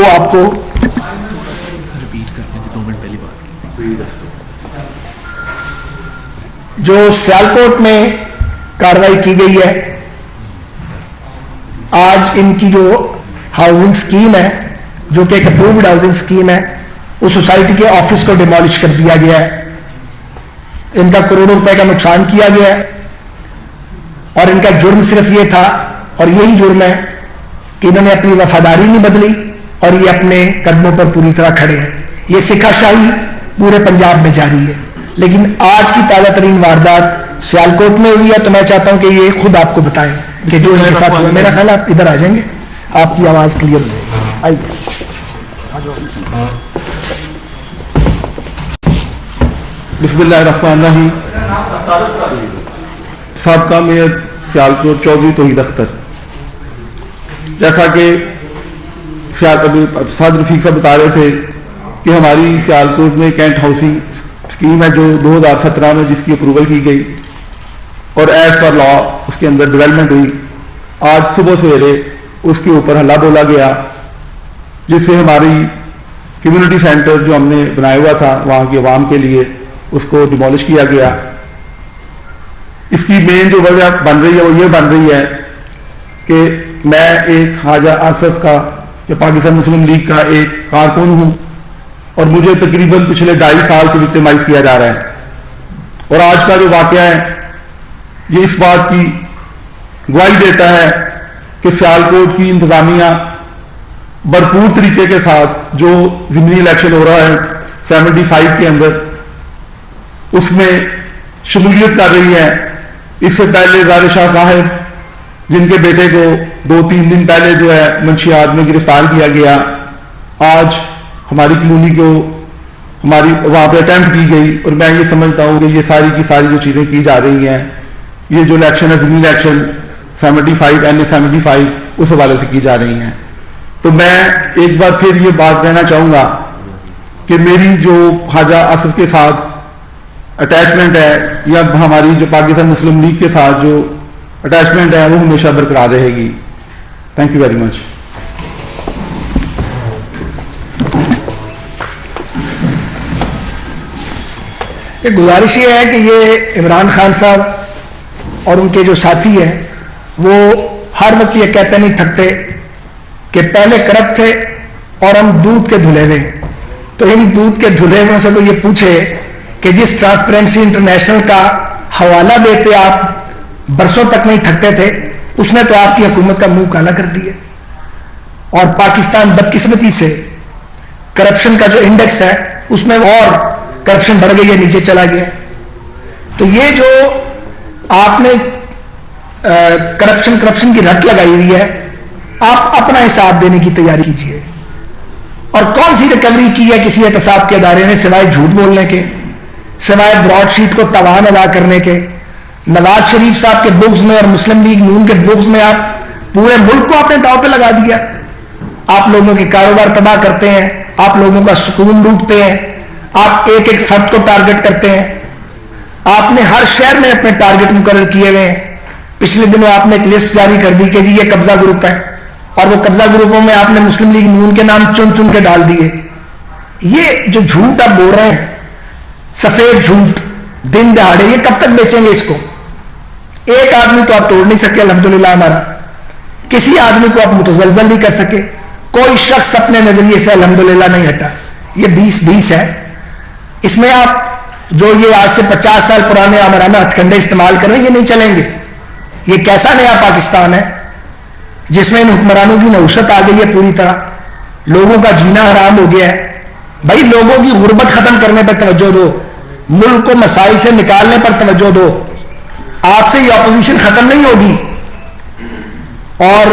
وہ آپ کو جو سیالکوٹ میں کارروائی کی گئی ہے، آج ان کی جو ہاؤسنگ سکیم ہے، جو کہ ایک اپرووڈ ہاؤسنگ سکیم ہے، اس سوسائٹی کے آفس کو ڈیمالش کر دیا گیا ہے. ان کا کروڑوں روپے کا نقصان کیا گیا ہے، اور ان کا جرم صرف یہ تھا، اور یہی جرم ہے کہ انہوں نے اپنی وفاداری نہیں بدلی اور یہ اپنے قدموں پر پوری طرح کھڑے ہیں. یہ سکھا شاہی پورے پنجاب میں جاری ہے، لیکن آج کی تازہ ترین واردات سیالکوٹ میں ہوئی ہے. تو میں چاہتا ہوں کہ یہ خود آپ کو بتائیں کہ جو ان کے ساتھ ہوا. میرا خیال آپ ادھر آ جائیں گے، آپ کی آواز کلیئر ہو جائے گی. آئیے. بسم اللہ الرحمن الرحیم. سابقہ میئر سیالکوٹ چودھری توحید اختر، جیسا کہ سعد رفیق صاحب بتا رہے تھے کہ ہماری سیالکوٹ میں کینٹ ہاؤسنگ اسکیم ہے جو 2017 میں جس کی اپروول کی گئی اور ایز پر لا اس کے اندر ڈیولپمنٹ ہوئی. آج صبح سویرے اس کے اوپر ہلا بولا گیا، جس سے ہماری کمیونٹی سینٹر جو ہم نے بنایا ہوا تھا وہاں کی عوام کے لیے اس کو ڈیمولش کیا گیا. اس کی مین جو وجہ بن رہی ہے وہ یہ بن رہی ہے کہ میں ایک خواجہ آصف کا یا پاکستان مسلم لیگ کا ایک کارکن ہوں اور مجھے تقریباً پچھلے 2.5 سال سے وکٹیمائز کیا جا رہا ہے. اور آج کا جو واقعہ ہے یہ اس بات کی گواہی دیتا ہے کہ سیالکوٹ کی انتظامیہ بھرپور طریقے کے ساتھ جو ضمنی الیکشن ہو رہا ہے 75 کے اندر اس میں شمولیت کر رہی ہے. اس سے پہلے زار شاہ صاحب جن کے بیٹے کو 2-3 دن پہلے جو ہے منشیات میں گرفتار کیا گیا، آج ہماری کلونی کو ہماری وہاں پہ اٹیمپٹ کی گئی. اور میں یہ سمجھتا ہوں کہ یہ ساری کی ساری جو چیزیں کی جا رہی ہیں، یہ جو الیکشن ہے ضمنی الیکشن 75 NA75 اس حوالے سے کی جا رہی ہیں. تو میں ایک بار پھر یہ بات کہنا چاہوں گا کہ میری جو خواجہ آصف کے ساتھ اٹیچمنٹ ہے یا ہماری جو پاکستان مسلم لیگ کے ساتھ جو اٹیچمنٹ ہے وہ ہمیشہ برقرار رہے گی. Thank you very much. ایک گزارش یہ ہے کہ یہ عمران خان صاحب اور ان کے جو ساتھی ہیں وہ ہر وقت یہ کہتے نہیں تھکتے کہ پہلے کرپٹ تھے اور ہم دودھ کے دھلے ہوئے ہیں. تو ان دودھ کے دھلے ہوئے سے کوئی یہ پوچھے کہ جس ٹرانسپیرنسی انٹرنیشنل کا حوالہ دیتے آپ برسوں تک نہیں تھکتے تھے، اس نے تو آپ کی حکومت کا منہ کالا کر دیا. اور پاکستان بدقسمتی سے کرپشن کا جو انڈیکس ہے اس میں اور کرپشن بڑھ گئی ہے، نیچے چلا گیا. تو یہ جو آپ نے کرپشن کی رٹ لگائی ہوئی ہے، آپ اپنا حساب دینے کی تیاری کیجیے. اور کون سی ریکوری کی ہے کسی احتساب کے ادارے نے سوائے جھوٹ بولنے کے، سوائے براڈ شیٹ کو توان ادا کرنے کے؟ نواز شریف صاحب کے بغض میں اور مسلم لیگ نون کے بغض میں آپ پورے ملک کو اپنے داؤ پہ لگا دیا. آپ لوگوں کے کاروبار تباہ کرتے ہیں، آپ لوگوں کا سکون لوٹتے ہیں، آپ ایک ایک فرد کو ٹارگٹ کرتے ہیں. آپ نے ہر شہر میں اپنے ٹارگٹ مقرر کیے ہوئے ہیں. پچھلے دنوں آپ نے ایک لسٹ جاری کر دی کہ جی یہ قبضہ گروپ ہے، اور وہ قبضہ گروپوں میں آپ نے مسلم لیگ نون کے نام چن چن کے ڈال دیے. یہ جو جھوٹ آپ بول رہے ہیں، سفید جھوٹ دن دہاڑے، یہ کب تک بیچیں گے اس کو؟ ایک آدمی تو آپ توڑ نہیں سکے الحمدللہ، ہمارا کسی آدمی کو آپ متزلزل نہیں کر سکے. کوئی شخص اپنے نظریے سے الحمدللہ نہیں ہٹا. یہ 2020 ہے، اس میں آپ جو یہ آج سے 50 سال پرانے آمرانہ ہتھ کنڈے استعمال کر رہے ہیں یہ نہیں چلیں گے. یہ کیسا نیا پاکستان ہے جس میں ان حکمرانوں کی نحوست آ گئی ہے، پوری طرح لوگوں کا جینا حرام ہو گیا ہے. بھائی لوگوں کی غربت ختم کرنے پر توجہ دو، ملک کو مسائل سے نکالنے پر توجہ دو. آپ سے یہ اپوزیشن ختم نہیں ہوگی. اور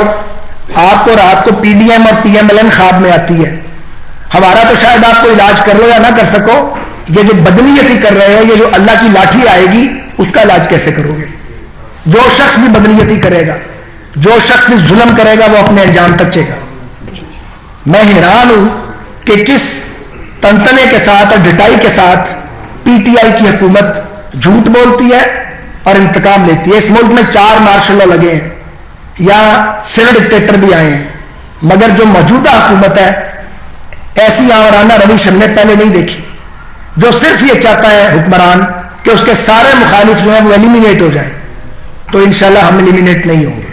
آپ کو رات کو پی ڈی ایم اور پی ایم ایل این خواب میں آتی ہے. ہمارا تو شاید آپ کو علاج کر لو یا نہ کر سکو، یہ جو بدنیتی کر رہے ہو، یہ جو اللہ کی لاٹھی آئے گی اس کا علاج کیسے کرو گے؟ جو شخص بھی بدنیتی کرے گا، جو شخص بھی ظلم کرے گا، وہ اپنے انجام تک چے گا. میں حیران ہوں کہ کس تنتنے کے ساتھ اور ڈٹائی کے ساتھ پی ٹی آئی کی حکومت جھوٹ بولتی ہے اور انتقام لیتی ہے. اس ملک میں 4 مارشل لا لگے ہیں یا سول ڈکٹیٹر بھی آئے ہیں، مگر جو موجودہ حکومت ہے ایسی آورانہ روش ہم نے پہلے نہیں دیکھی، جو صرف یہ چاہتا ہے حکمران کہ اس کے سارے مخالف جو ہیں وہ ایلیمینیٹ ہو جائیں، تو انشاءاللہ ہم ایلیمینیٹ نہیں ہوں گے.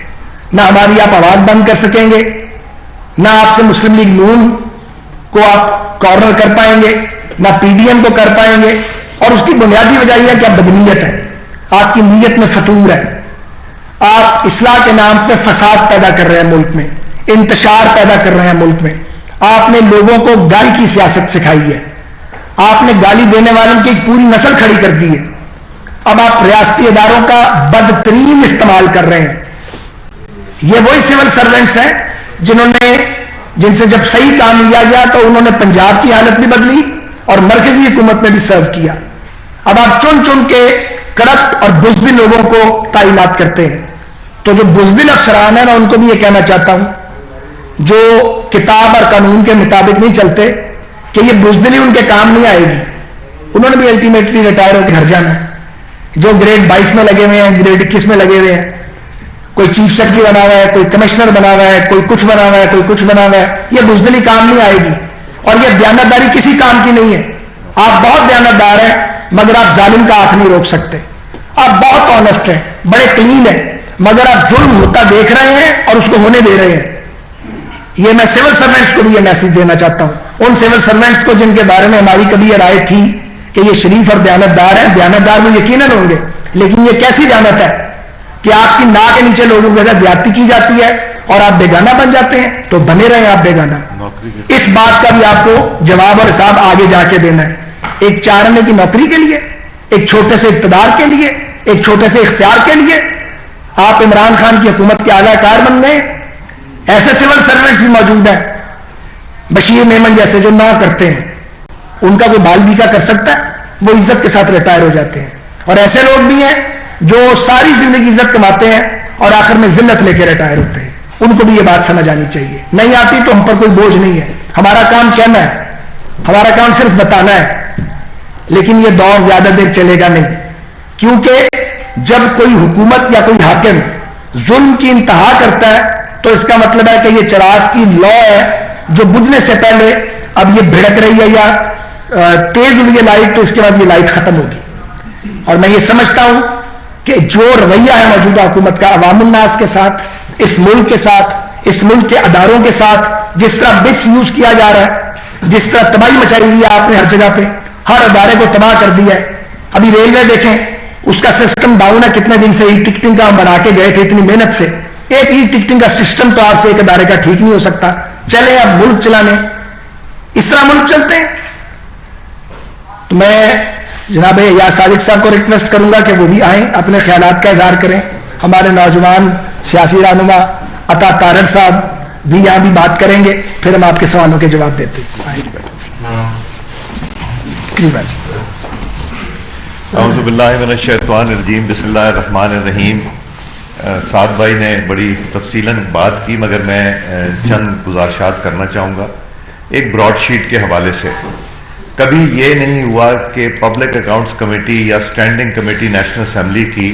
نہ ہماری آپ آواز بند کر سکیں گے، نہ آپ سے مسلم لیگ نون کو آپ کارنر کر پائیں گے، نہ پی ڈی ایم کو کر پائیں گے. اور اس کی بنیادی وجہ یہ ہے کہ آپ بدنیت ہے، آپ کی نیت میں فتور ہے، آپ اصلاح کے نام سے فساد پیدا کر رہے ہیں ملک میں، انتشار پیدا کر رہے ہیں ملک میں. آپ نے لوگوں کو گالی کی سیاست سکھائی ہے، آپ نے گالی دینے والوں کی ایک پوری نسل کھڑی کر دی ہے. اب آپ ریاستی اداروں کا بدترین استعمال کر رہے ہیں. یہ وہی سول سرونٹس ہیں جن سے جب صحیح کام لیا گیا تو انہوں نے پنجاب کی حالت بھی بدلی اور مرکزی حکومت میں بھی سرو کیا. اب آپ چن چن کے کرپٹ اور بزدل لوگوں کو تعینات کرتے ہیں. تو جو بزدل افسران ہیں، میں ان کو بھی یہ کہنا چاہتا ہوں جو کتاب اور قانون کے مطابق نہیں چلتے، کہ یہ بزدلی ان کے کام نہیں آئے گی. انہوں نے بھی الٹیمیٹلی ریٹائر ہو کے گھر جانا ہے. جو گریڈ 22 میں لگے ہوئے ہیں، گریڈ 21 میں لگے ہوئے ہیں، کوئی چیف سیکرٹری بنا ہوا ہے، کوئی کمشنر بنا ہوا ہے، کوئی کچھ بنا ہوا ہے، کوئی کچھ بنا ہوا ہے، یہ بزدلی کام نہیں آئے گی. اور یہ دیانتداری کسی کام کی نہیں ہے. آپ بہت دیانتدار ہیں مگر آپ ظالم کا ہاتھ نہیں روک سکتے. آپ بہت آنےسٹ ہیں، بڑے کلین ہیں، مگر آپ ظلم ہوتا دیکھ رہے ہیں اور اس کو ہونے دے رہے ہیں. یہ میں سول سرونٹس کو بھی یہ میسج دینا چاہتا ہوں، ان سول سرونٹس کو جن کے بارے میں ہماری کبھی یہ رائے تھی کہ یہ شریف اور دیانتدار ہیں. دیانتدار وہ یقیناً ہوں گے، لیکن یہ کیسی دیانت ہے کہ آپ کی ناک کے نیچے لوگوں کے ساتھ زیادتی کی جاتی ہے اور آپ بیگانہ بن جاتے ہیں. تو بنے رہے آپ بیگانہ. اس بات کا بھی آپ کو جواب اور حساب آگے جا کے دینا ہے. ایک 4 آنے کی نوکری کے لیے، ایک چھوٹے سے اقتدار کے لیے، ایک چھوٹے سے اختیار کے لیے آپ عمران خان کی حکومت کے اعلی کار بن گئے. ایسے سول سرونٹس بھی موجود ہیں، بشیر میمن جیسے، جو نہ کرتے ہیں. ان کا کوئی بال بیکا کر سکتا ہے؟ وہ عزت کے ساتھ ریٹائر ہو جاتے ہیں. اور ایسے لوگ بھی ہیں جو ساری زندگی عزت کماتے ہیں اور آخر میں ذلت لے کے ریٹائر ہوتے ہیں. ان کو بھی یہ بات سمجھ آنی چاہیے. نہیں آتی تو ہم پر کوئی بوجھ نہیں ہے. ہمارا کام کہنا ہے، ہمارا کام صرف بتانا ہے. لیکن یہ دور زیادہ دیر چلے گا نہیں، کیونکہ جب کوئی حکومت یا کوئی حاکم ظلم کی انتہا کرتا ہے تو اس کا مطلب ہے کہ یہ چراغ کی لو ہے جو بجھنے سے پہلے اب یہ بھڑک رہی ہے یا تیز ہوئی ہے لائٹ، تو اس کے بعد یہ لائٹ ختم ہوگی. اور میں یہ سمجھتا ہوں کہ جو رویہ ہے موجودہ حکومت کا عوام الناس کے ساتھ، اس ملک کے ساتھ، اس ملک کے اداروں کے ساتھ، جس طرح مس یوز کیا جا رہا ہے، جس طرح تباہی مچائی ہوئی ہے آپ نے ہر جگہ پہ، ہر ادارے کو تباہ کر دیا ہے. ابھی ریلوے دیکھیں، اس کا سسٹم ڈاؤن ہے. کتنے دن سے ای ٹکٹنگ کا ہم بنا کے گئے تھے اتنی محنت سے. ایک ای ٹکٹنگ کا سسٹم تو آپ سے ایک ادارے کا ٹھیک نہیں ہو سکتا. چلے اب ملک چلانے، اس طرح ملک چلتے ہیں. تو میں جناب یا صادق صاحب کو ریکویسٹ کروں گا کہ وہ بھی آئیں، اپنے خیالات کا اظہار کریں. ہمارے نوجوان سیاسی رہنما عطا طارر صاحب بھی یہاں بھی بات کریں گے، پھر ہم آپ کے سوالوں کے جواب دیتے ہیں. اعوذ باللہ من الشیطان الرجیم، بسم اللہ الرحمن الرحیم. سعد بھائی نے بڑی تفصیلاً بات کی، مگر میں چند گزارشات کرنا چاہوں گا. ایک براڈ شیٹ کے حوالے سے، کبھی یہ نہیں ہوا کہ پبلک اکاؤنٹس کمیٹی یا اسٹینڈنگ کمیٹی نیشنل اسمبلی کی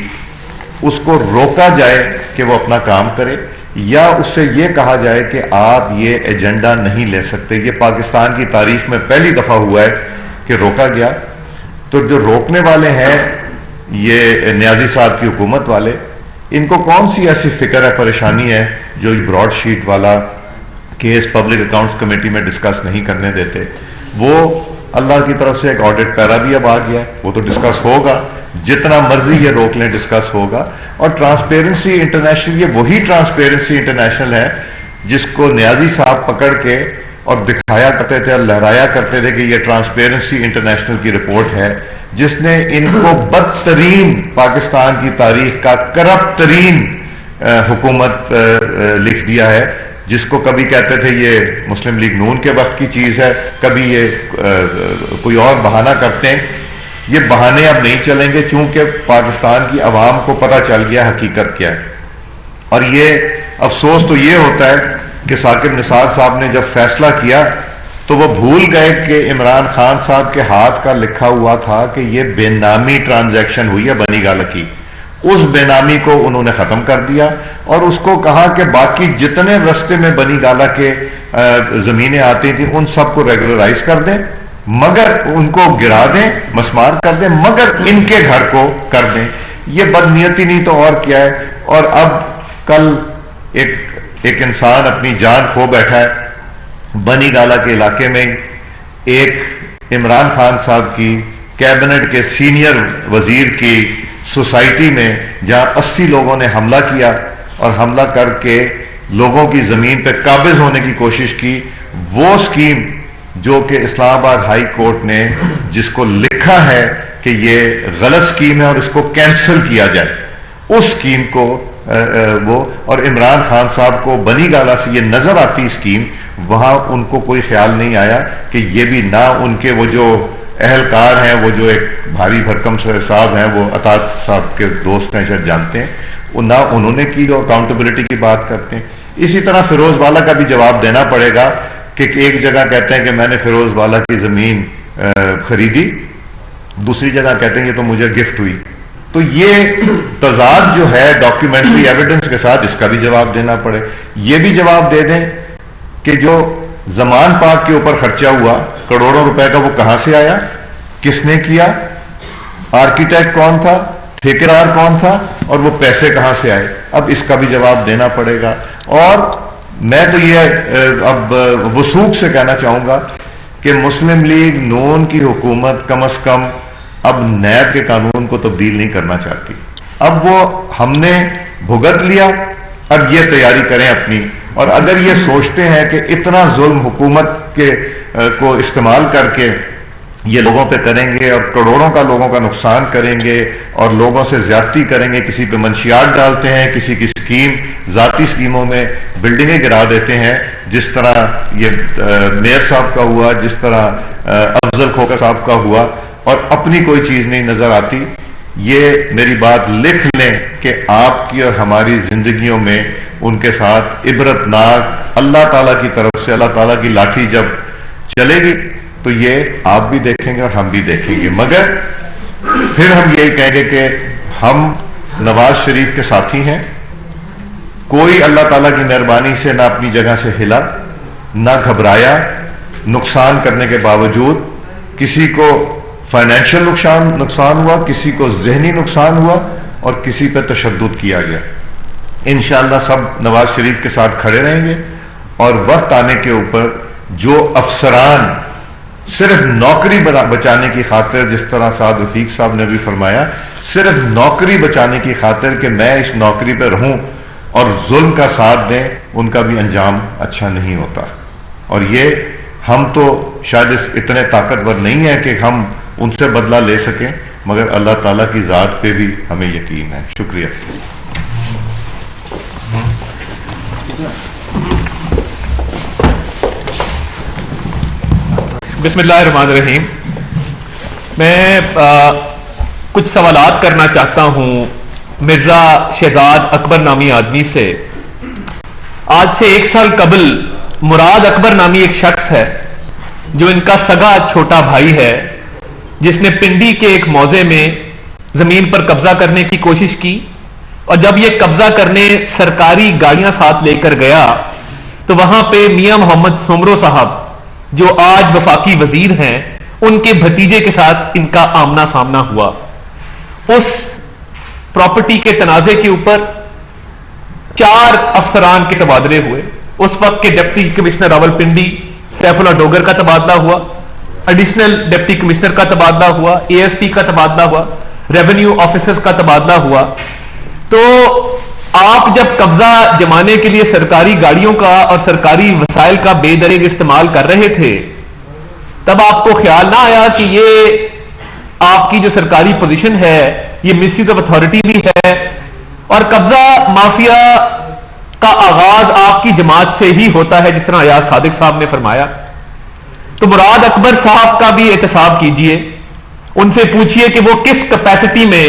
اس کو روکا جائے کہ وہ اپنا کام کرے، یا اس سے یہ کہا جائے کہ آپ یہ ایجنڈا نہیں لے سکتے. یہ پاکستان کی تاریخ میں پہلی دفعہ ہوا ہے کہ روکا گیا. تو جو روکنے والے ہیں یہ نیازی صاحب کی حکومت والے، ان کو کون سی ایسی فکر ہے، پریشانی ہے جو براڈ شیٹ والا کیس پبلک اکاؤنٹس کمیٹی میں ڈسکس نہیں کرنے دیتے؟ وہ اللہ کی طرف سے ایک آڈٹ پیرا بھی اب آ گیا ہے، وہ تو ڈسکس ہوگا، جتنا مرضی یہ روک لیں ڈسکس ہوگا. اور ٹرانسپیرنسی انٹرنیشنل، یہ وہی ٹرانسپیرنسی انٹرنیشنل ہے جس کو نیازی صاحب پکڑ کے اور دکھایا کرتے تھے اور لہرایا کرتے تھے کہ یہ ٹرانسپیرنسی انٹرنیشنل کی رپورٹ ہے، جس نے ان کو بدترین پاکستان کی تاریخ کا کرپٹ ترین حکومت لکھ دیا ہے، جس کو کبھی کہتے تھے یہ مسلم لیگ نون کے وقت کی چیز ہے، کبھی یہ کوئی اور بہانہ کرتے ہیں. یہ بہانے اب نہیں چلیں گے، چونکہ پاکستان کی عوام کو پتہ چل گیا حقیقت کیا ہے. اور یہ افسوس تو یہ ہوتا ہے کہ ثاقب نثار صاحب نے جب فیصلہ کیا تو وہ بھول گئے کہ عمران خان صاحب کے ہاتھ کا لکھا ہوا تھا کہ یہ بے نامی ٹرانزیکشن ہوئی ہے بنی گالہ کی. اس بے نامی کو انہوں نے ختم کر دیا اور اس کو کہا کہ باقی جتنے رستے میں بنی گالہ کے زمینیں آتی تھیں ان سب کو ریگولرائز کر دیں، مگر ان کو گرا دیں، مسمار کر دیں، مگر ان کے گھر کو کر دیں. یہ بدنیتی نہیں تو اور کیا ہے. اور اب کل ایک انسان اپنی جان کھو بیٹھا ہے بنی گالا کے علاقے میں. ایک عمران خان صاحب کی کیبنٹ کے سینئر وزیر کی سوسائٹی میں جہاں 80 لوگوں نے حملہ کیا اور حملہ کر کے لوگوں کی زمین پہ قابض ہونے کی کوشش کی. وہ سکیم جو کہ اسلام آباد ہائی کورٹ نے جس کو لکھا ہے کہ یہ غلط سکیم ہے اور اس کو کینسل کیا جائے، اس سکیم کو وہ اور عمران خان صاحب کو بنی گالا سے یہ نظر آتی سکیم، وہاں ان کو کوئی خیال نہیں آیا کہ یہ بھی نہ ان کے وہ جو اہلکار ہیں، وہ جو ایک بھاری بھرکم صاحب ہیں، وہ عطا صاحب کے دوست ہیں شاید جانتے ہیں، نہ انہوں نے کی جو اکاؤنٹیبلٹی کی بات کرتے ہیں. اسی طرح فیروز والا کا بھی جواب دینا پڑے گا کہ ایک جگہ کہتے ہیں کہ میں نے فیروز والا کی زمین خریدی، دوسری جگہ کہتے ہیں یہ تو مجھے گفٹ ہوئی. تو یہ تضاد جو ہے ڈاکیومنٹری ایویڈنس کے ساتھ، اس کا بھی جواب دینا پڑے. یہ بھی جواب دے دیں کہ جو زمان پاک کے اوپر خرچہ ہوا کروڑوں روپے کا، وہ کہاں سے آیا، کس نے کیا، آرکیٹیکٹ کون تھا، ٹھیکیدار کون تھا، اور وہ پیسے کہاں سے آئے. اب اس کا بھی جواب دینا پڑے گا. اور میں تو یہ اب وثوق سے کہنا چاہوں گا کہ مسلم لیگ نون کی حکومت کم از کم اب نیب کے قانون کو تبدیل نہیں کرنا چاہتی. اب وہ ہم نے بھگت لیا، اب یہ تیاری کریں اپنی. اور اگر یہ سوچتے ہیں کہ اتنا ظلم حکومت کے کو استعمال کر کے یہ لوگوں پہ کریں گے اور کروڑوں کا لوگوں کا نقصان کریں گے اور لوگوں سے زیادتی کریں گے، کسی پہ منشیات ڈالتے ہیں، کسی کی سکیم ذاتی سکیموں میں بلڈنگیں گرا دیتے ہیں، جس طرح یہ میئر صاحب کا ہوا، جس طرح افضل کھوکھر صاحب کا ہوا، اور اپنی کوئی چیز نہیں نظر آتی. یہ میری بات لکھ لیں کہ آپ کی اور ہماری زندگیوں میں ان کے ساتھ عبرت ناک اللہ تعالیٰ کی طرف سے اللہ تعالیٰ کی لاٹھی جب چلے گی تو یہ آپ بھی دیکھیں گے اور ہم بھی دیکھیں گے. مگر پھر ہم یہی کہیں گے کہ ہم نواز شریف کے ساتھی ہیں. کوئی اللہ تعالیٰ کی مہربانی سے نہ اپنی جگہ سے ہلا، نہ گھبرایا. نقصان کرنے کے باوجود کسی کو فائنینشیل نقصان ہوا، کسی کو ذہنی نقصان ہوا، اور کسی پہ تشدد کیا گیا. انشاءاللہ سب نواز شریف کے ساتھ کھڑے رہیں گے. اور وقت آنے کے اوپر جو افسران صرف نوکری بچانے کی خاطر، جس طرح سعد رفیق صاحب نے بھی فرمایا، صرف نوکری بچانے کی خاطر کہ میں اس نوکری پہ رہوں اور ظلم کا ساتھ دیں، ان کا بھی انجام اچھا نہیں ہوتا. اور یہ ہم تو شاید اتنے طاقتور نہیں ہیں کہ ہم ان سے بدلہ لے سکیں، مگر اللہ تعالیٰ کی ذات پہ بھی ہمیں یقین ہے. شکریہ. بسم اللہ الرحمن الرحیم. میں کچھ سوالات کرنا چاہتا ہوں مرزا شہزاد اکبر نامی آدمی سے. آج سے 1 سال قبل مراد اکبر نامی ایک شخص ہے جو ان کا سگا چھوٹا بھائی ہے، جس نے پنڈی کے ایک موضع میں زمین پر قبضہ کرنے کی کوشش کی، اور جب یہ قبضہ کرنے سرکاری گاڑیاں ساتھ لے کر گیا تو وہاں پہ میاں محمد سومرو صاحب جو آج وفاقی وزیر ہیں، ان کے بھتیجے کے ساتھ ان کا آمنا سامنا ہوا. اس پراپرٹی کے تنازع کے اوپر 4 افسران کے تبادلے ہوئے. اس وقت کے ڈپٹی کمشنر راولپنڈی سیف اللہ ڈوگر کا تبادلہ ہوا، ایڈیشنل ڈپٹی کمشنر کا تبادلہ ہوا، اے ایس پی کا تبادلہ ہوا، ریونیو آفیسرز کا تبادلہ ہوا. تو آپ جب قبضہ جمانے کے لیے سرکاری گاڑیوں کا اور سرکاری وسائل کا بے درگ استعمال کر رہے تھے، تب آپ کو خیال نہ آیا کہ یہ آپ کی جو سرکاری پوزیشن ہے یہ مس یوز آف اتھارٹی بھی ہے، اور قبضہ مافیا کا آغاز آپ کی جماعت سے ہی ہوتا ہے، جس طرح ایاز صادق صاحب نے فرمایا. تو مراد اکبر صاحب کا بھی احتساب کیجئے، ان سے پوچھئے کہ وہ کس کیپیسٹی میں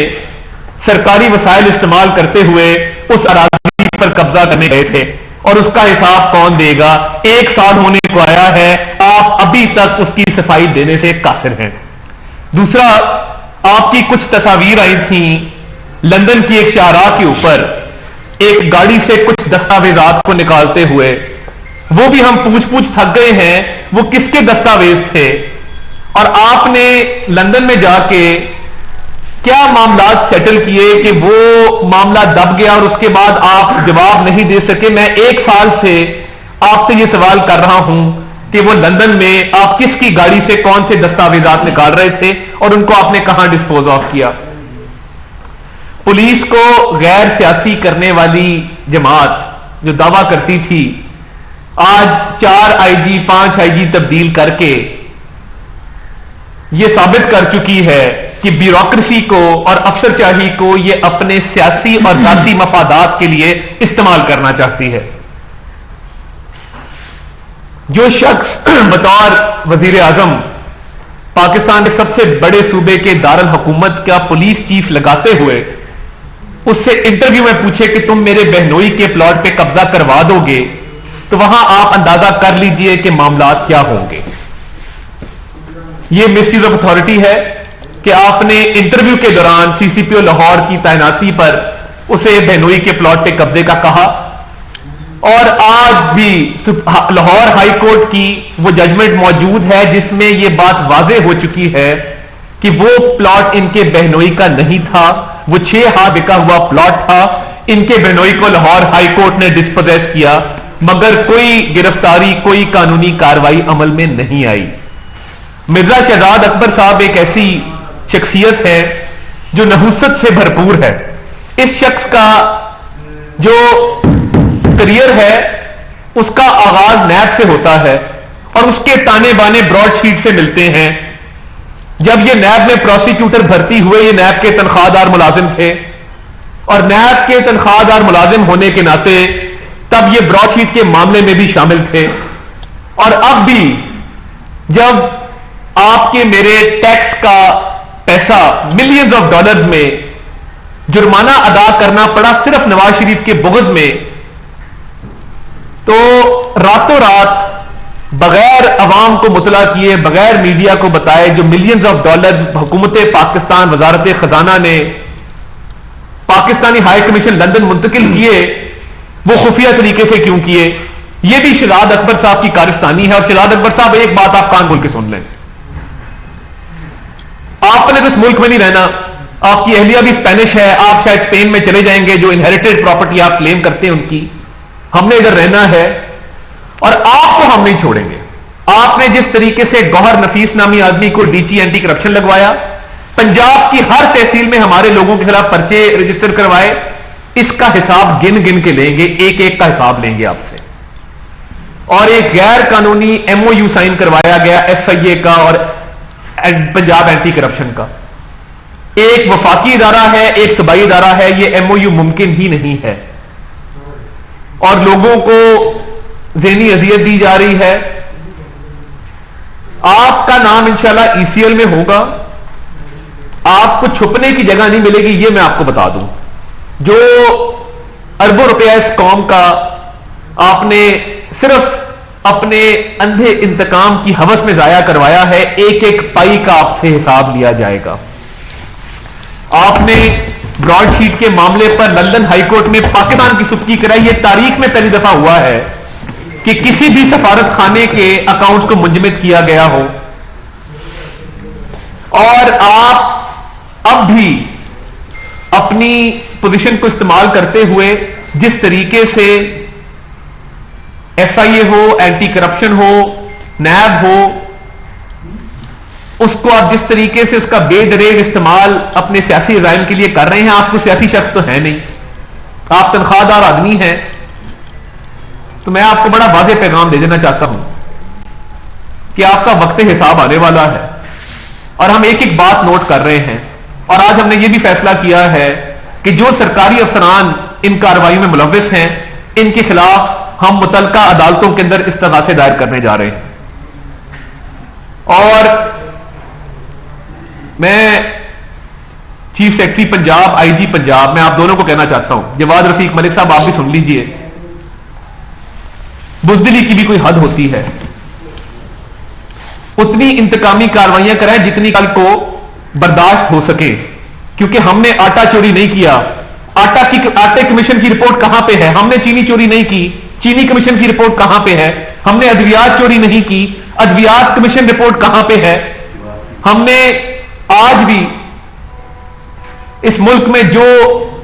سرکاری وسائل استعمال کرتے ہوئے اس اراضی پر قبضہ کرنے گئے تھے، اور اس کا حساب کون دے گا. 1 سال ہونے کو آیا ہے، آپ ابھی تک اس کی صفائی دینے سے قاصر ہیں. دوسرا، آپ کی کچھ تصاویر آئی تھیں لندن کی ایک شاہراہ کے اوپر ایک گاڑی سے کچھ دستاویزات کو نکالتے ہوئے، وہ بھی ہم پوچھ تھک گئے ہیں وہ کس کے دستاویز تھے، اور آپ نے لندن میں جا کے کیا معاملات سیٹل کیے کہ وہ معاملہ دب گیا اور اس کے بعد آپ جواب نہیں دے سکے. میں 1 سال سے آپ سے یہ سوال کر رہا ہوں کہ وہ لندن میں آپ کس کی گاڑی سے کون سے دستاویزات نکال رہے تھے اور ان کو آپ نے کہاں ڈسپوز آف کیا. پولیس کو غیر سیاسی کرنے والی جماعت جو دعویٰ کرتی تھی، آج 4 آئی جی 5 آئی جی تبدیل کر کے یہ ثابت کر چکی ہے کہ بیوروکریسی کو اور افسر شاہی کو یہ اپنے سیاسی اور ذاتی مفادات کے لیے استعمال کرنا چاہتی ہے. جو شخص بطور وزیر اعظم پاکستان کے سب سے بڑے صوبے کے دارالحکومت کا پولیس چیف لگاتے ہوئے اس سے انٹرویو میں پوچھے کہ تم میرے بہنوئی کے پلاٹ پہ قبضہ کروا دو گے، تو وہاں آپ اندازہ کر لیجئے کہ معاملات کیا ہوں گے. یہ مس یوز آف اتھارٹی ہے کہ آپ نے انٹرویو کے دوران سی سی پی او لاہور کی تعیناتی پر اسے بہنوئی کے پلاٹ پہ قبضے کا کہا، اور آج بھی لاہور ہائی کورٹ کی وہ ججمنٹ موجود ہے جس میں یہ بات واضح ہو چکی ہے کہ وہ پلاٹ ان کے بہنوئی کا نہیں تھا، وہ 6 ہاں بکا ہوا پلاٹ تھا. ان کے بہنوئی کو لاہور ہائی کورٹ نے ڈسپوزیس کیا، مگر کوئی گرفتاری کوئی قانونی کاروائی عمل میں نہیں آئی. مرزا شہزاد اکبر صاحب ایک ایسی شخصیت ہے جو نحوست سے بھرپور ہے. اس شخص کا جو کریئر ہے اس کا آغاز نیب سے ہوتا ہے اور اس کے تانے بانے براڈ شیٹ سے ملتے ہیں. جب یہ نیب میں پروسیکیوٹر بھرتی ہوئے یہ نیب کے تنخواہ دار ملازم تھے، اور نیب کے تنخواہ دار ملازم ہونے کے ناطے تب یہ براڈ شیٹ کے معاملے میں بھی شامل تھے. اور اب بھی جب آپ کے میرے ٹیکس کا پیسہ ملینز آف ڈالرز میں جرمانہ ادا کرنا پڑا صرف نواز شریف کے بغض میں، تو راتوں رات بغیر عوام کو مطلع کیے، بغیر میڈیا کو بتائے، جو ملینز آف ڈالرز حکومت پاکستان وزارت خزانہ نے پاکستانی ہائی کمیشن لندن منتقل کیے، وہ خفیہ طریقے سے کیوں کیے؟ یہ بھی شہزاد اکبر صاحب کی کارستانی ہے. اور شہزاد اکبر صاحب ایک بات آپ کان کھول کے سن لیں، آپ نے تو اس ملک میں نہیں رہنا، آپ کی اہلیہ بھی اسپینش ہے، آپ شاید اسپین میں چلے جائیں گے، جو انہیریٹڈ پراپرٹی آپ کلیم کرتے ہیں ان کی. ہم نے ادھر رہنا ہے اور آپ کو ہم نہیں چھوڑیں گے. آپ نے جس طریقے سے گوہر نفیس نامی آدمی کو ڈی چی اینٹی کرپشن لگوایا، پنجاب کی ہر تحصیل میں ہمارے لوگوں کے خلاف پرچے رجسٹر کروائے، اس کا حساب گن گن کے لیں گے، ایک ایک کا حساب لیں گے آپ سے. اور ایک غیر قانونی ایم او یو سائن کروایا گیا ایف آئی اے کا اور پنجاب اینٹی کرپشن کا. ایک وفاقی ادارہ ہے، ایک صوبائی ادارہ ہے، یہ ایم او یو ممکن ہی نہیں ہے. اور لوگوں کو ذہنی اذیت دی جا رہی ہے. آپ کا نام انشاءاللہ ای سی ایل میں ہوگا، آپ کو چھپنے کی جگہ نہیں ملے گی، یہ میں آپ کو بتا دوں. جو اربوں روپیہ اس قوم کا آپ نے صرف اپنے اندھے انتقام کی ہوس میں ضائع کروایا ہے، ایک ایک پائی کا آپ سے حساب لیا جائے گا. آپ نے براڈ شیٹ کے معاملے پر لندن ہائی کورٹ میں پاکستان کی سبکی کرائی. یہ تاریخ میں پہلی دفعہ ہوا ہے کہ کسی بھی سفارت خانے کے اکاؤنٹس کو منجمد کیا گیا ہو. اور آپ اب بھی اپنی پوزیشن کو استعمال کرتے ہوئے جس طریقے سے ایف آئی اے ہو، اینٹی کرپشن ہو، نیب ہو، اس کو آپ جس طریقے سے اس کا بے دریغ استعمال اپنے سیاسی عزائم کے لیے کر رہے ہیں، آپ کو سیاسی شخص تو ہے نہیں، آپ تنخواہ دار آدمی ہیں. تو میں آپ کو بڑا واضح پیغام دے دینا چاہتا ہوں کہ آپ کا وقت حساب آنے والا ہے، اور ہم ایک ایک بات نوٹ کر رہے ہیں. اور آج ہم نے یہ بھی فیصلہ کیا ہے کہ جو سرکاری افسران ان کارروائی میں ملوث ہیں، ان کے خلاف ہم متعلقہ عدالتوں کے اندر استغاثے دائر کرنے جا رہے ہیں. اور میں چیف سیکرٹری پنجاب، آئی جی پنجاب، میں آپ دونوں کو کہنا چاہتا ہوں، جواد رفیق ملک صاحب آپ بھی سن لیجئے، بزدلی کی بھی کوئی حد ہوتی ہے. اتنی انتقامی کاروائیاں کرائیں جتنی کل کو برداشت ہو سکے، کیونکہ ہم نے آٹا چوری نہیں کیا. آٹے کمیشن کی رپورٹ کہاں پہ ہے؟ ہم نے چینی چوری نہیں کی، چینی کمیشن کی رپورٹ کہاں پہ ہے؟ ہم نے ادویات چوری نہیں کی، ادویات کمیشن رپورٹ کہاں پہ ہے؟ ہم نے آج بھی اس ملک میں جو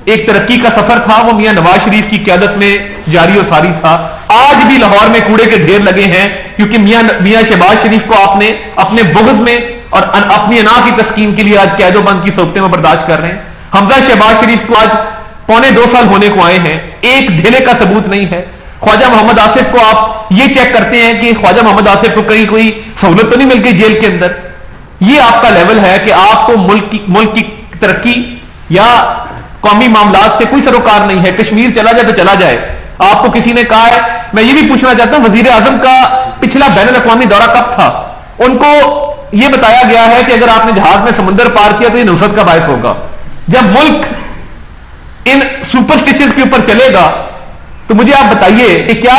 ایک ترقی کا سفر تھا وہ میاں نواز شریف کی قیادت میں جاری و ساری تھا. آج بھی لاہور میں کوڑے کے ڈھیر لگے ہیں کیونکہ میاں شہباز شریف کو آپ نے اپنے بغض میں اور اپنی انا کی تسکین کے لیے آج قید و بند کی صورتیں میں برداشت کر رہے ہیں. حمزہ شہباز شریف کو آج 2.25 سال ہونے کو آئے ہیں، ایک دھیلے کا ثبوت نہیں ہے. خواجہ محمد آصف کو آپ یہ چیک کرتے ہیں کہ خواجہ محمد آصف کو کہیں کوئی سہولت تو نہیں مل گئی جیل کے اندر. یہ آپ کا لیول ہے کہ آپ کو ملک کی ترقی یا قومی معاملات سے کوئی سروکار نہیں ہے. کشمیر چلا جائے تو چلا جائے. آپ کو کسی نے کہا ہے، میں یہ بھی پوچھنا چاہتا ہوں وزیر اعظم کا پچھلا بین الاقوامی دورہ کب تھا؟ ان کو یہ بتایا گیا ہے کہ اگر آپ نے جہاز میں سمندر پار کیا تو یہ نصرت کا باعث ہوگا. جب ملک ان سپرسٹیشنز کے اوپر چلے گا تو مجھے آپ بتائیے کہ کیا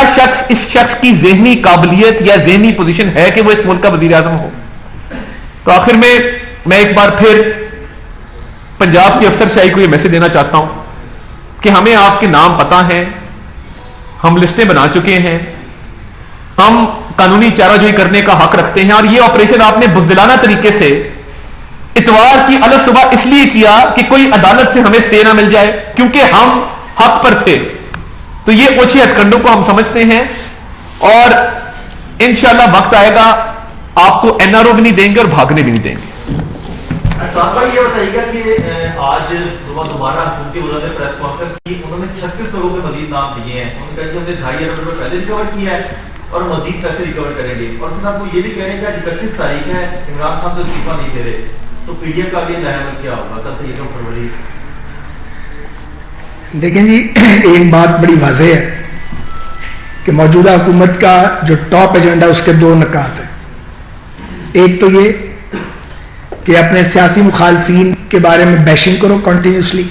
اس شخص کی ذہنی قابلیت یا ذہنی پوزیشن ہے کہ وہ اس ملک کا وزیر اعظم ہو؟ تو آخر میں ایک بار پھر پنجاب کی افسر شاہی کو یہ میسج دینا چاہتا ہوں کہ ہمیں آپ کے نام پتہ ہیں، ہم لسٹیں بنا چکے ہیں، ہم قانونی چارہ جوئی کرنے کا حق رکھتے ہیں. اور یہ آپریشن آپ نے بزدلانہ طریقے سے اتوار کی الگ صبح اس لیے کیا کہ کوئی عدالت سے ہمیں اسٹے نہ مل جائے کیونکہ ہم حق پر تھے. تو یہ اوچھے ہتھ کنڈوں کو ہم سمجھتے ہیں اور انشاءاللہ وقت آئے گا آپ کو این آر او بھی نہیں دیں گے اور بھاگنے بھی نہیں دیں گے. صاحب بھائی یہ بتائیے گا کہ آج صبح دوبارہ حکومتی وزراء نے پریس کانفرنس کی، انہوں نے 36 لوگوں کے مزید نام دیے ہیں. انہوں نے کہا کہ ہم نے 2.5 ارب روپے پہلے ریکور کیا ہے اور مزید پیسے ریکور کریں گے. اور صاحب وہ یہ بھی کہہ رہے ہیں کہ 31 تاریخ ہے، عمران خان تو استعفیٰ نہیں دے رہے، تو پی ڈی ایم کا یہ ظاہر کیا ہوگا کل سے 1 فروری؟ دیکھیں جی، ایک بات بڑی واضح ہے کہ موجودہ حکومت کا جو ٹاپ ایجنڈا اس کے 2 نکات ہیں. ایک تو یہ کہ اپنے سیاسی مخالفین کے بارے میں بیشنگ کرو کنٹینیوسلی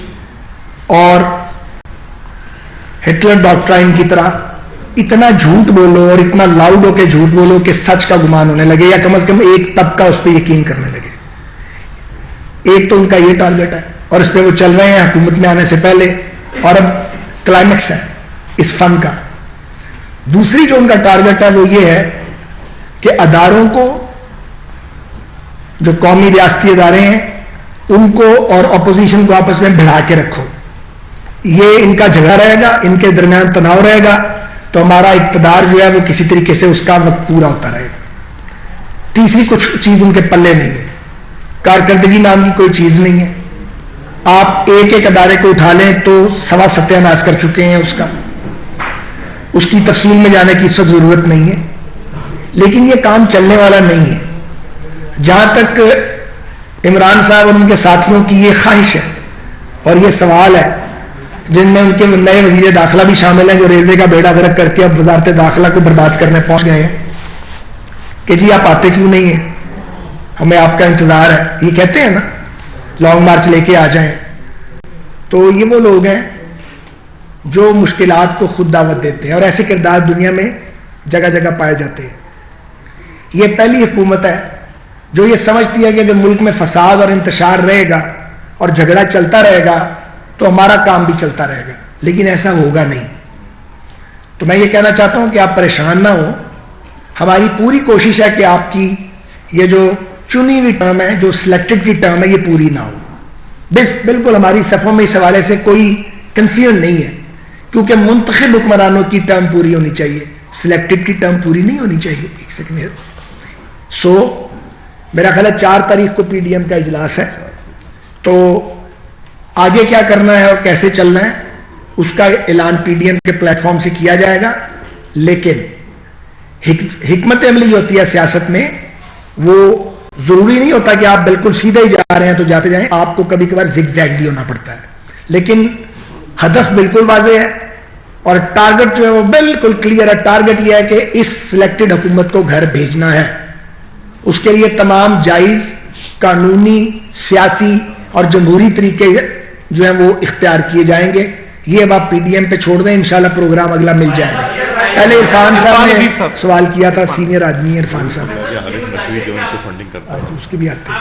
اور ہٹلر ڈاکٹرائن کی طرح اتنا جھوٹ بولو اور اتنا لاؤڈ ہو کے جھوٹ بولو کہ سچ کا گمان ہونے لگے یا کم از کم ایک طبقہ اس پہ یقین کرنے لگے. ایک تو ان کا یہ ٹارگٹ ہے اور اس پہ وہ چل رہے ہیں حکومت میں آنے سے پہلے، اور اب کلائمیکس ہے اس فن کا. دوسری جو ان کا ٹارگٹ ہے وہ یہ ہے کہ اداروں کو، جو قومی ریاستی ادارے ہیں ان کو اور اپوزیشن کو آپس میں بھڑا کے رکھو. یہ ان کا جھگڑا رہے گا، ان کے درمیان تناؤ رہے گا تو ہمارا اقتدار جو ہے وہ کسی طریقے سے اس کا وقت پورا ہوتا رہے گا. تیسری کچھ چیز ان کے پلے نہیں ہے، کارکردگی نام کی کوئی چیز نہیں ہے. آپ ایک ادارے کو اٹھا لیں تو سوا ستیہ ناش کر چکے ہیں اس کی تفصیل میں جانے کی اس وقت ضرورت نہیں ہے. لیکن یہ کام چلنے والا نہیں ہے. جہاں تک عمران صاحب اور ان کے ساتھیوں کی یہ خواہش ہے اور یہ سوال ہے، جن میں ان کے نئے وزیر داخلہ بھی شامل ہیں جو ریلوے کا بیڑا غرق کر کے اب وزارت داخلہ کو برباد کرنے پہنچ گئے ہیں کہ جی آپ آتے کیوں نہیں ہیں، ہمیں آپ کا انتظار ہے. یہ کہتے ہیں نا لانگ مارچ لے کے آ جائیں. تو یہ وہ لوگ ہیں جو مشکلات کو خود دعوت دیتے ہیں اور ایسے کردار دنیا میں جگہ جگہ پائے جاتے ہیں. یہ پہلی حکومت ہے جو یہ سمجھتی ہے کہ اگر ملک میں فساد اور انتشار رہے گا اور جھگڑا چلتا رہے گا تو ہمارا کام بھی چلتا رہے گا، لیکن ایسا ہوگا نہیں. تو میں یہ کہنا چاہتا ہوں کہ آپ پریشان نہ ہوں. ہماری پوری کوشش ہے کہ آپ کی یہ جو چنی ہوئی ٹرم ہے، جو سلیکٹڈ کی ٹرم ہے، یہ پوری نہ ہو. بالکل ہماری صفوں میں اس حوالے سے کوئی کنفیوژن نہیں ہے کیونکہ منتخب حکمرانوں کی ٹرم پوری ہونی چاہیے، سلیکٹڈ کی ٹرم پوری نہیں ہونی چاہیے. ایک سیکنڈ. میرا خیال ہے 4 تاریخ کو پی ڈی ایم کا اجلاس ہے. تو آگے کیا کرنا ہے اور کیسے چلنا ہے اس کا اعلان پی ڈی ایم کے پلیٹ فارم سے کیا جائے گا. لیکن حکمت عملی ہوتی ہے سیاست میں، وہ ضروری نہیں ہوتا کہ آپ بالکل سیدھے ہی جا رہے ہیں تو جاتے جائیں. آپ کو کبھی کبھار زگ زیگ بھی ہونا پڑتا ہے، لیکن ہدف بالکل واضح ہے اور ٹارگٹ جو ہے وہ بالکل کلیئر ہے. ٹارگٹ یہ ہے کہ اس سلیکٹڈ حکومت کو گھر بھیجنا ہے. اس کے لیے تمام جائز قانونی سیاسی اور جمہوری طریقے جو ہیں وہ اختیار کیے جائیں گے. یہ اب آپ پی ڈی ایم پہ چھوڑ دیں، انشاءاللہ پروگرام اگلا مل جائے گا. پہلے عرفان صاحب نے سوال کیا تھا، سینئر آدمی عرفان صاحب، اس کی بھی آتے ہیں.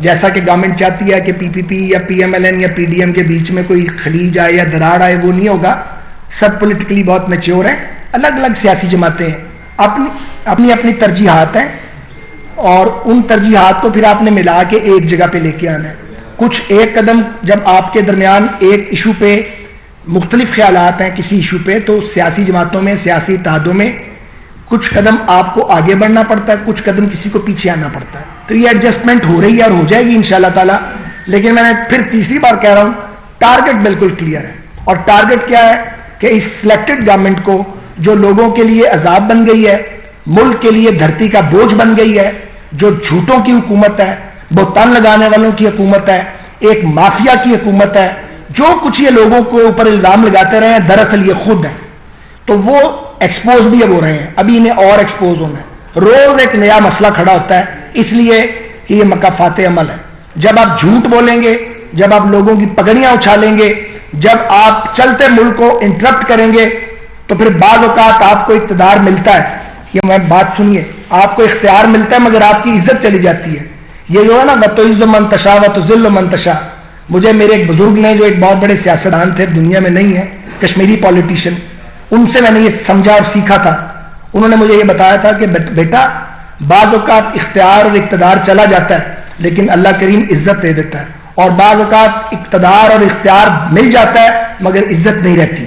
جیسا کہ گورنمنٹ چاہتی ہے کہ پی پی پی یا پی ایم ایل این یا پی ڈی ایم کے بیچ میں کوئی خلیج آئے یا دراڑ آئے، وہ نہیں ہوگا. سب پولیٹیکلی بہت میچور ہیں، الگ الگ سیاسی جماعتیں ہیں، اپنی اپنی ترجیحات ہیں، اور ان ترجیحات کو پھر آپ نے ملا کے ایک جگہ پہ لے کے آنا ہے. کچھ ایک قدم جب آپ کے درمیان ایک ایشو پہ مختلف خیالات ہیں کسی ایشو پہ، تو سیاسی جماعتوں میں، سیاسی اتحادوں میں کچھ قدم آپ کو آگے بڑھنا پڑتا ہے، کچھ قدم کسی کو پیچھے آنا پڑتا ہے. تو یہ ایڈجسٹمنٹ ہو رہی ہے اور ہو جائے گی انشاءاللہ تعالیٰ. لیکن میں نے پھر تیسری بار کہہ رہا ہوں، ٹارگٹ بالکل کلیئر ہے. اور ٹارگٹ کیا ہے کہ اس سلیکٹڈ گورنمنٹ کو، جو لوگوں کے لیے عذاب بن گئی ہے، ملک کے لیے دھرتی کا بوجھ بن گئی ہے، جو جھوٹوں کی حکومت ہے، بہتان لگانے والوں کی حکومت ہے، ایک مافیا کی حکومت ہے، جو کچھ یہ لوگوں کو اوپر الزام لگاتے رہے ہیں دراصل یہ خود ہیں. تو وہ ایکسپوز بھی اب ہو رہے ہیں، ابھی انہیں اور ایکسپوز ہونا ہے. روز ایک نیا مسئلہ کھڑا ہوتا ہے، اس لیے کہ یہ مکافات عمل ہے. جب آپ جھوٹ بولیں گے، جب آپ لوگوں کی پگڑیاں اچھالیں گے، جب آپ چلتے ملک کو انٹرپٹ کریں گے، تو پھر بعض اوقات آپ کو اقتدار ملتا ہے. یہ میں بات سنیے، آپ کو اختیار ملتا ہے مگر آپ کی عزت چلی جاتی ہے. یہ جو ہے نا وَتُعِزُّ مَن تَشَاءُ وَتُذِلُّ مَن تَشَاءُ. مجھے میرے ایک بزرگ نے جو ایک بہت بڑے سیاستدان تھے، دنیا میں نہیں ہے، کشمیری پولیٹیشین، ان سے میں نے یہ سمجھا اور سیکھا تھا. انہوں نے مجھے یہ بتایا تھا کہ بیٹا بعض اوقات اختیار اور اقتدار چلا جاتا ہے لیکن اللہ کریم عزت دے دیتا ہے، اور بعض اوقات اقتدار اور اختیار مل جاتا ہے مگر عزت نہیں رہتی.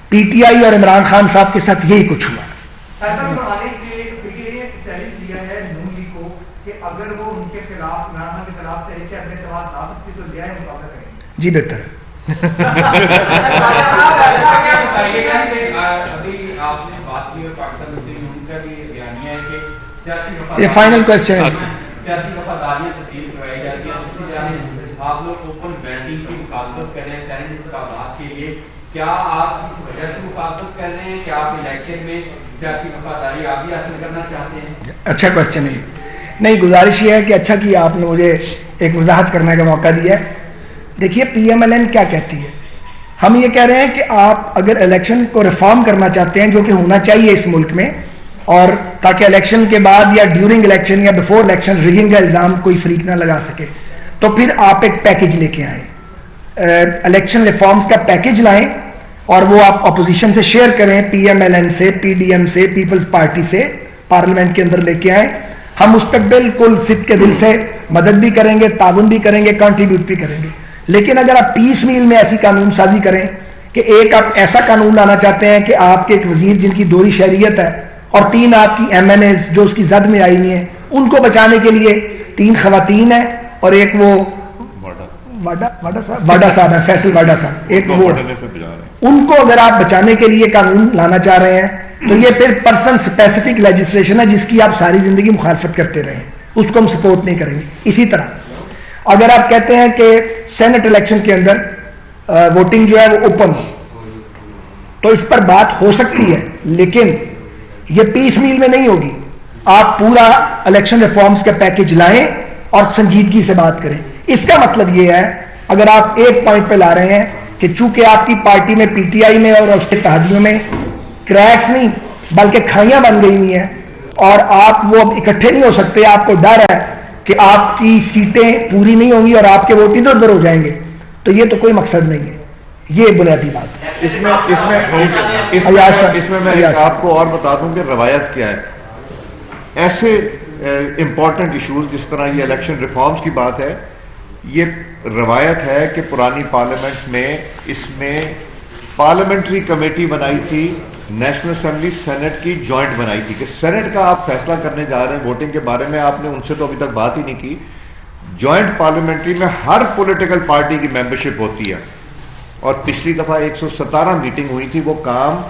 پی ٹی آئی اور عمران خان صاحب کے ساتھ یہی کچھ ہوا. جی بہتر ہے. یہ فائنل کوشچن ہے. آپ لوگ اوپن بینڈنگ کی مخالفت کر رہے ہیں سینٹ انتخابات کے لیے، کیا آپ اس وجہ سے مخالفت کر رہے ہیں کہ آپ الیکشن میں سیاسی وفاداری آپ بھی حاصل کرنا چاہتے ہیں؟ اچھا کوشچن ہے. نہیں، گزارش یہ ہے کہ اچھا کیا آپ نے مجھے ایک وضاحت کرنے کا موقع دیا ہے. دیکھیے پی ایم ایل این کیا کہتی ہے. ہم یہ کہہ رہے ہیں کہ آپ اگر الیکشن کو ریفارم کرنا چاہتے ہیں، جو کہ ہونا چاہیے اس ملک میں، اور تاکہ الیکشن کے بعد یا ڈیورنگ الیکشن یا بیفور الیکشن ریگنگ کا الزام کوئی فریق نہ لگا سکے، تو پھر آپ ایک پیکج لے کے آئیں، الیکشن ریفارمز کا پیکج لائیں، اور وہ آپ اپوزیشن سے شیئر کریں، پی ایم ایل این سے، پی ڈی ایم سے، پیپلز پارٹی سے، پارلیمنٹ کے اندر لے کے آئیں. ہم اس پہ بالکل صدق کے دل سے مدد بھی کریں گے، تعاون بھی کریں گے، کنٹریبیوٹ بھی کریں گے. لیکن اگر آپ پیس میل میں ایسی قانون سازی کریں کہ ایک آپ ایسا قانون لانا چاہتے ہیں کہ آپ کے ایک وزیر جن کی دوہری شہریت ہے اور 3 آپ کی ایم این ایز جو اس کی زد میں آئی ہوئی ہیں، ان کو بچانے کے لیے 3 خواتین ہیں اور ایک وہ واڈا صاحب ہیں، فیصل واڈا صاحب، ایک وہ، ان کو اگر آپ بچانے کے لیے قانون لانا چاہ رہے ہیں تو یہ پھر پرسن اسپیسیفک لیجسلیشن ہے جس کی آپ ساری زندگی مخالفت کرتے رہے ہیں، اس کو ہم سپورٹ نہیں کریں گے. اسی طرح اگر آپ کہتے ہیں کہ سینٹ الیکشن کے اندر ووٹنگ جو ہے وہ اوپن ہو، تو اس پر بات ہو سکتی ہے، لیکن یہ پیس میل میں نہیں ہوگی. آپ پورا الیکشن ریفارمز کا پیکج لائیں اور سنجیدگی سے بات کریں. اس کا مطلب یہ ہے، اگر آپ ایک پوائنٹ پہ لا رہے ہیں کہ چونکہ آپ کی پارٹی میں، پی ٹی آئی میں اور اس کے اتحادیوں میں کریکس نہیں بلکہ کھائیاں بن گئی ہوئی ہیں اور آپ وہ اب اکٹھے نہیں ہو سکتے، آپ کو ڈر ہے کہ آپ کی سیٹیں پوری نہیں ہوں گی اور آپ کے ووٹ ادھر ادھر ہو جائیں گے، تو یہ تو کوئی مقصد نہیں ہے. یہ بنیادی بات ہے. اس میں میں آپ کو اور بتا دوں کہ روایت کیا ہے. ایسے امپورٹنٹ ایشوز جس طرح یہ الیکشن ریفارمز کی بات ہے، یہ روایت ہے کہ پرانی پارلیمنٹ میں اس میں پارلیمنٹری کمیٹی بنائی تھی، نیشنل اسمبلی سینٹ کی جوائنٹ بنائی تھی کہ سینٹ کا آپ فیصلہ کرنے جا رہے ہیں ووٹنگ کے بارے میں. آپ نے ان سے تو ابھی تک بات ہی نہیں کی. جوائنٹ پارلیمنٹری میں ہر پولیٹیکل پارٹی کی ممبرشپ ہوتی ہے، اور پچھلی دفعہ 117 میٹنگ ہوئی تھی، وہ کام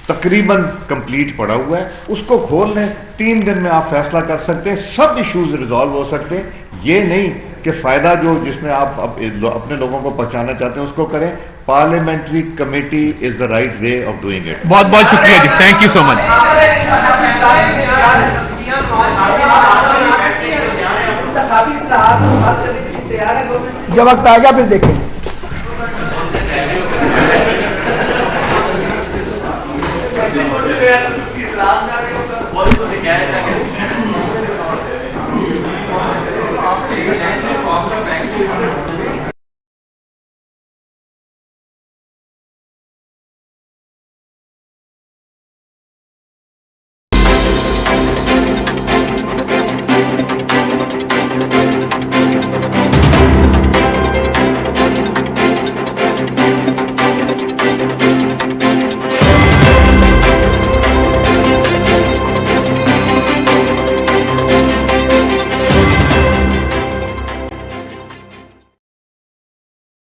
تقریباً کمپلیٹ پڑا ہوا ہے. اس کو کھول لیں، 3 دن میں آپ فیصلہ کر سکتے ہیں، سب ایشوز ریزالو ہو سکتے ہیں. یہ نہیں کہ فائدہ جو جس میں آپ اپنے لوگوں کو پہنچانا چاہتے ہیں اس کو کریں. Parliamentary committee is the right way of doing it. بہت بہت شکریہ جی، تھینک یو سو مچ. جب وقت آئے گا پھر دیکھیں.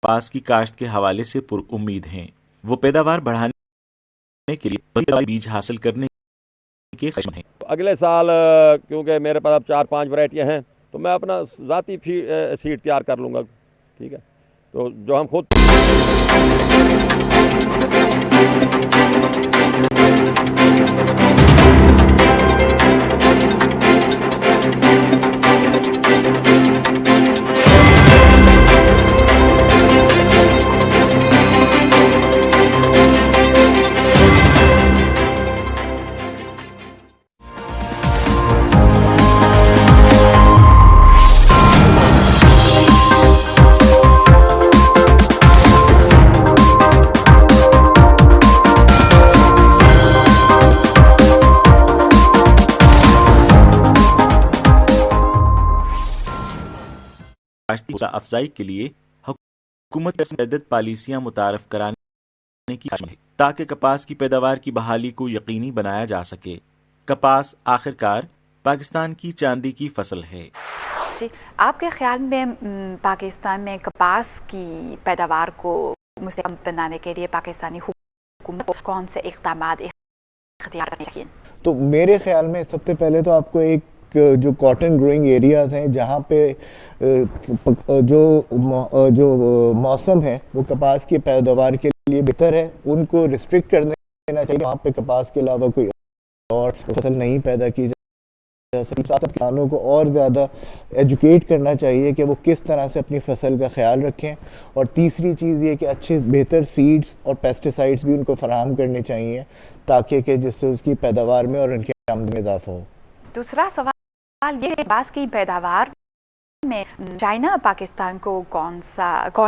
کپاس کی کاشت کے حوالے سے پر امید ہیں. وہ پیداوار بڑھانے کے لیے بیج حاصل کرنے کے خواہشمند ہیں. اگلے سال کیونکہ میرے پاس اب 4-5 ورائٹیاں ہیں تو میں اپنا ذاتی سیڈ تیار کر لوں گا. ٹھیک ہے, تو جو ہم خود افزائی کے لیے حکومت سے متعدد پالیسیاں متعارف کرانے کی خواہش ہے تاکہ کپاس کی پیداوار کی بحالی کو یقینی بنایا جا سکے. کپاس آخرکار پاکستان کی چاندی کی فصل ہے. جی, آپ کے خیال میں پاکستان میں کپاس کی پیداوار کو مستحکم بنانے کے لیے پاکستانی حکومت کو کون سے اقدامات اختیار کرنے چاہیے؟ تو میرے خیال میں سب سے پہلے تو آپ کو ایک جو کاٹن گروئنگ ایریاز ہیں جہاں پہ جو موسم ہے وہ کپاس کی پیداوار کے لیے بہتر ہے, ان کو ریسٹرکٹ کر دینا چاہیے. وہاں پہ کپاس کے علاوہ کوئی اور فصل نہیں پیدا کی جا سکتی. کسانوں کو اور زیادہ ایجوکیٹ کرنا چاہیے کہ وہ کس طرح سے اپنی فصل کا خیال رکھیں. اور تیسری چیز یہ کہ اچھے بہتر سیڈز اور پیسٹیسائڈز بھی ان کو فراہم کرنے چاہیے تاکہ کہ جس سے اس کی پیداوار میں اور ان کی آمدنی میں اضافہ ہو. دوسرا سوال یہ ہے, کپاس کی پیداوار میں چائنا پاکستان کو کون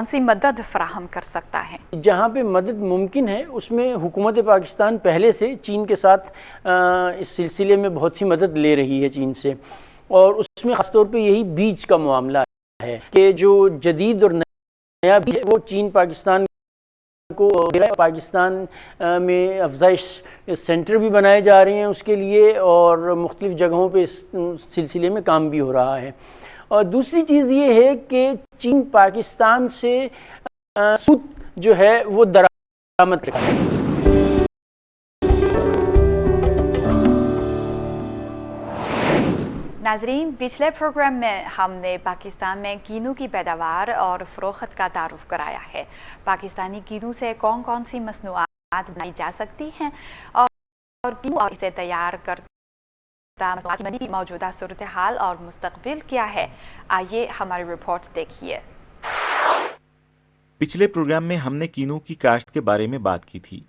سی مدد فراہم کر سکتا ہے؟ جہاں پہ مدد ممکن ہے اس میں حکومت پاکستان پہلے سے چین کے ساتھ اس سلسلے میں بہت سی مدد لے رہی ہے چین سے, اور اس میں خاص طور پہ یہی بیج کا معاملہ ہے کہ جو جدید اور نیا بیج ہے وہ چین پاکستان کو پاکستان میں افزائش سینٹر بھی بنائے جا رہے ہیں اس کے لیے, اور مختلف جگہوں پہ اس سلسلے میں کام بھی ہو رہا ہے. اور دوسری چیز یہ ہے کہ چین پاکستان سے سود جو ہے وہ درآمد کرتا ہے. ناظرین, پچھلے پروگرام میں ہم نے پاکستان میں کینو کی پیداوار اور فروخت کا تعارف کرایا ہے. پاکستانی کینو سے کون کون سی مصنوعات بنائی جا سکتی ہیں اور کینو اور اسے تیار کرتا مصنوعات کی موجودہ صورتحال اور مستقبل کیا ہے, آئیے ہماری رپورٹ دیکھیے. پچھلے پروگرام میں ہم نے کینو کی کاشت کے بارے میں بات کی تھی.